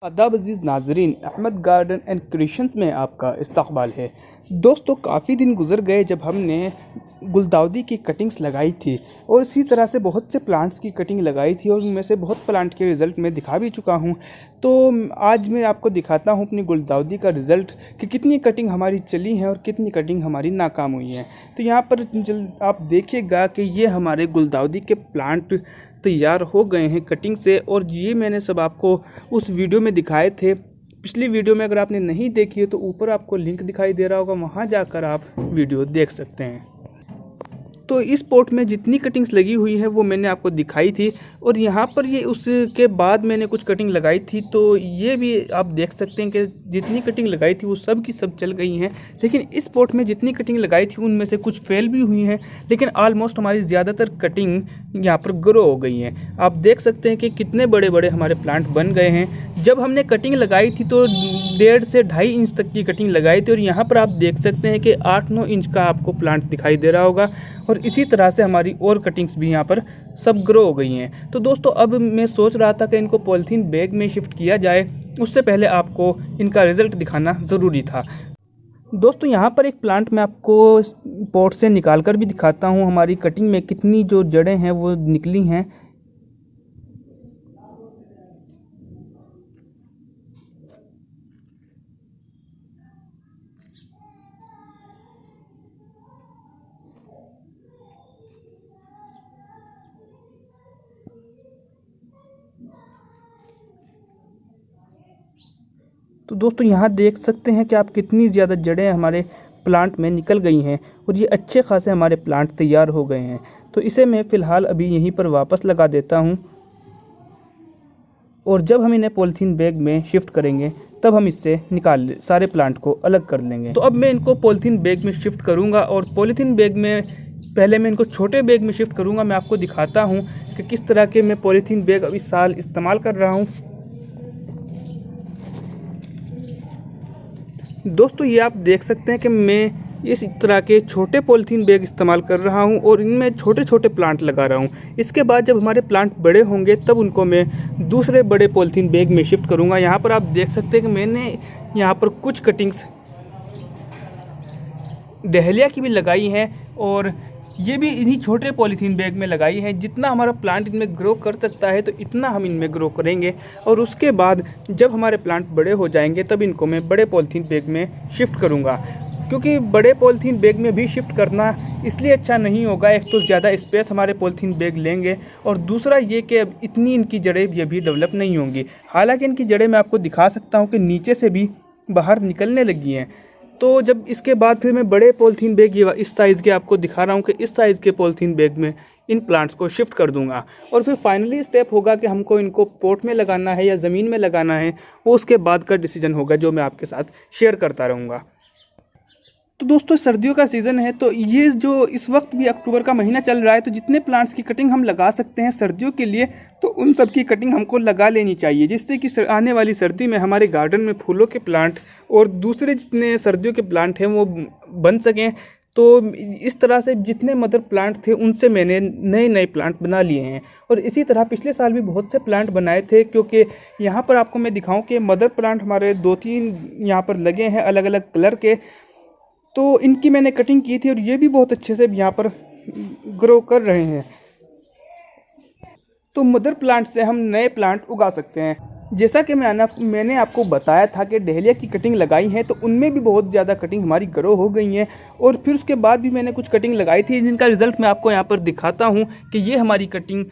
आदाब अज़ीज़ नाज़रीन, Ahmad garden and creations में आपका इस्तकबाल है। दोस्तों, काफ़ी दिन गुज़र गए जब हमने गुलदाउदी की कटिंग्स लगाई थी और इसी तरह से बहुत से प्लांट्स की कटिंग लगाई थी और उनमें से बहुत प्लांट के रिज़ल्ट मैं दिखा भी चुका हूं। तो आज मैं आपको दिखाता हूं अपनी गुलदाउदी का रिज़ल्ट कि कितनी कटिंग हमारी चली है और कितनी कटिंग हमारी नाकाम हुई है। तो यहाँ पर आप देखिएगा कि ये हमारे गुलदाउदी के प्लांट तैयार हो गए हैं कटिंग से, और ये मैंने सब आपको उस वीडियो में दिखाए थे। पिछली वीडियो में अगर आपने नहीं देखी है तो ऊपर आपको लिंक दिखाई दे रहा होगा, वहाँ जाकर आप वीडियो देख सकते हैं। तो इस पॉट में जितनी कटिंग्स लगी हुई है वो मैंने आपको दिखाई थी, और यहाँ पर ये उसके बाद मैंने कुछ कटिंग लगाई थी, तो ये भी आप देख सकते हैं कि जितनी कटिंग लगाई थी वो सब की सब चल गई हैं। लेकिन इस पॉट में जितनी कटिंग लगाई थी उनमें से कुछ फेल भी हुई हैं, लेकिन ऑलमोस्ट हमारी ज़्यादातर कटिंग यहाँ पर ग्रो हो गई हैं। आप देख सकते हैं कि कितने बड़े बड़े हमारे प्लांट बन गए हैं। जब हमने कटिंग लगाई थी तो 1.5 से 2.5 इंच तक की कटिंग लगाई थी, और यहाँ पर आप देख सकते हैं कि 8-9 इंच का आपको प्लांट दिखाई दे रहा होगा, और इसी तरह से हमारी और कटिंग्स भी यहाँ पर सब ग्रो हो गई हैं। तो दोस्तों, अब मैं सोच रहा था कि इनको पॉलीथीन बैग में शिफ्ट किया जाए, उससे पहले आपको इनका रिज़ल्ट दिखाना ज़रूरी था। दोस्तों, यहाँ पर एक प्लांट मैं आपको पॉट से निकाल कर भी दिखाता हूँ हमारी कटिंग में कितनी जो जड़ें हैं वो निकली हैं। तो दोस्तों, यहाँ देख सकते हैं कि आप कितनी ज़्यादा जड़ें हमारे प्लांट में निकल गई हैं, और ये अच्छे खासे हमारे प्लांट तैयार हो गए हैं। तो इसे मैं फ़िलहाल अभी यहीं पर वापस लगा देता हूँ, और जब हम इन्हें पॉलीथीन बैग में शिफ्ट करेंगे तब हम इससे सारे प्लांट को अलग कर लेंगे। तो अब मैं इनको पॉलीथीन बैग में शिफ्ट करूँगा, और पॉलीथीन बैग में पहले मैं इनको छोटे बैग में शिफ्ट करूँगा। मैं आपको दिखाता हूँ कि किस तरह के मैं पॉलीथीन बैग अब इस साल इस्तेमाल कर रहा हूँ। दोस्तों, ये आप देख सकते हैं कि मैं इस तरह के छोटे पॉलीथीन बैग इस्तेमाल कर रहा हूं, और इनमें छोटे छोटे प्लांट लगा रहा हूं। इसके बाद जब हमारे प्लांट बड़े होंगे तब उनको मैं दूसरे बड़े पॉलीथीन बैग में शिफ्ट करूंगा। यहाँ पर आप देख सकते हैं कि मैंने यहाँ पर कुछ कटिंग्स डहलिया की भी लगाई हैं, और ये भी इन्हीं छोटे पॉलीथीन बैग में लगाई है। जितना हमारा प्लांट इनमें ग्रो कर सकता है तो इतना हम इनमें ग्रो करेंगे, और उसके बाद जब हमारे प्लांट बड़े हो जाएंगे तब इनको मैं बड़े पॉलीथीन बैग में शिफ्ट करूंगा। क्योंकि बड़े पॉलीथीन बैग में भी शिफ्ट करना इसलिए अच्छा नहीं होगा, एक तो ज़्यादा स्पेस हमारे पॉलीथीन बैग लेंगे, और दूसरा ये कि अब इतनी इनकी जड़ें ये भी डेवलप नहीं होंगी। हालांकि इनकी जड़ें मैं आपको दिखा सकता हूँ कि नीचे से भी बाहर निकलने लगी हैं। तो जब इसके बाद फिर मैं बड़े पॉलीथीन बैग ये इस साइज़ के आपको दिखा रहा हूँ कि इस साइज़ के पॉलीथीन बैग में इन प्लांट्स को शिफ्ट कर दूंगा, और फिर फाइनली स्टेप होगा कि हमको इनको पॉट में लगाना है या ज़मीन में लगाना है, वो उसके बाद का डिसीजन होगा जो मैं आपके साथ शेयर करता रहूँगा। तो दोस्तों, सर्दियों का सीज़न है, तो ये जो इस वक्त भी अक्टूबर का महीना चल रहा है, तो जितने प्लांट्स की कटिंग हम लगा सकते हैं सर्दियों के लिए, तो उन सब की कटिंग हमको लगा लेनी चाहिए, जिससे कि आने वाली सर्दी में हमारे गार्डन में फूलों के प्लांट और दूसरे जितने सर्दियों के प्लांट हैं वो बन सकें। तो इस तरह से जितने मदर प्लांट थे उनसे मैंने नए नए प्लांट बना लिए हैं, और इसी तरह पिछले साल भी बहुत से प्लांट बनाए थे। क्योंकि यहाँ पर आपको मैं दिखाऊं कि मदर प्लांट हमारे 2-3 यहाँ पर लगे हैं अलग अलग कलर के, तो इनकी मैंने कटिंग की थी, और ये भी बहुत अच्छे से यहाँ पर ग्रो कर रहे हैं। तो मदर प्लांट से हम नए प्लांट उगा सकते हैं। जैसा कि मैंने आपको बताया था कि डहलिया की कटिंग लगाई है, तो उनमें भी बहुत ज़्यादा कटिंग हमारी ग्रो हो गई है, और फिर उसके बाद भी मैंने कुछ कटिंग लगाई थी जिनका रिज़ल्ट मैं आपको यहाँ पर दिखाता हूँ कि ये हमारी कटिंग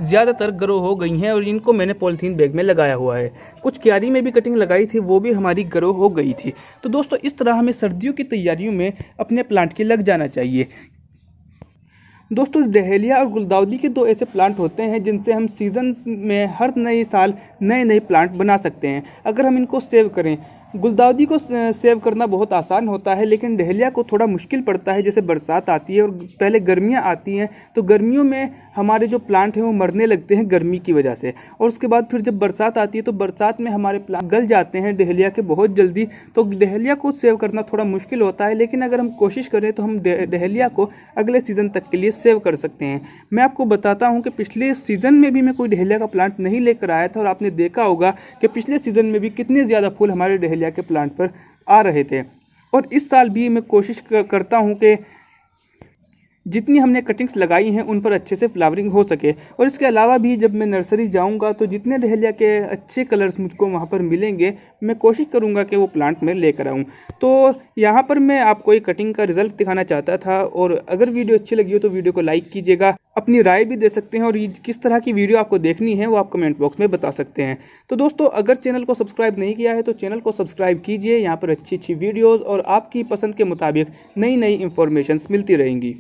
ज़्यादातर ग्रो हो गई हैं, और इनको मैंने पॉलीथीन बैग में लगाया हुआ है। कुछ क्यारी में भी कटिंग लगाई थी, वो भी हमारी ग्रो हो गई थी। तो दोस्तों, इस तरह हमें सर्दियों की तैयारियों में अपने प्लांट के लग जाना चाहिए। दोस्तों, डहेलिया और गुलदाउदी के 2 ऐसे प्लांट होते हैं जिनसे हम सीज़न में हर नए साल नए नए प्लांट बना सकते हैं, अगर हम इनको सेव करें। गुलदाउदी को सेव करना बहुत आसान होता है, लेकिन डहेलिया को थोड़ा मुश्किल पड़ता है। जैसे बरसात आती है और पहले गर्मियाँ आती हैं, तो गर्मियों में हमारे जो प्लांट हैं वो मरने लगते हैं गर्मी की वजह से, और उसके बाद फिर जब बरसात आती है तो बरसात में हमारे प्लांट गल जाते हैं डहेलिया के बहुत जल्दी। तो डहेलिया को सेव करना थोड़ा मुश्किल होता है, लेकिन अगर हम कोशिश करें तो हम डहेलिया को अगले सीज़न तक के लिए सेव कर सकते हैं। मैं आपको बताता हूं कि पिछले सीज़न में भी मैं कोई डहेलिया का प्लांट नहीं लेकर आया था और आपने देखा होगा कि पिछले सीज़न में भी कितने ज़्यादा फूल हमारे डहेलिया के प्लांट पर आ रहे थे। और इस साल भी मैं कोशिश करता हूं कि जितनी हमने कटिंग्स लगाई हैं उन पर अच्छे से फ्लावरिंग हो सके। और इसके अलावा भी जब मैं नर्सरी जाऊंगा तो जितने डहेलिया के अच्छे कलर्स मुझको वहां पर मिलेंगे, मैं कोशिश करूंगा कि वो प्लांट मैं लेकर आऊं। तो यहाँ पर मैं आपको एक कटिंग का रिजल्ट दिखाना चाहता था, और अगर वीडियो अच्छी लगी हो तो वीडियो को लाइक कीजिएगा, अपनी राय भी दे सकते हैं, और किस तरह की वीडियो आपको देखनी है वो आप कमेंट बॉक्स में बता सकते हैं। तो दोस्तों, अगर चैनल को सब्सक्राइब नहीं किया है तो चैनल को सब्सक्राइब कीजिए। यहाँ पर अच्छी अच्छी वीडियोज़ और आपकी पसंद के मुताबिक नई नई इंफॉर्मेशंस मिलती रहेंगी।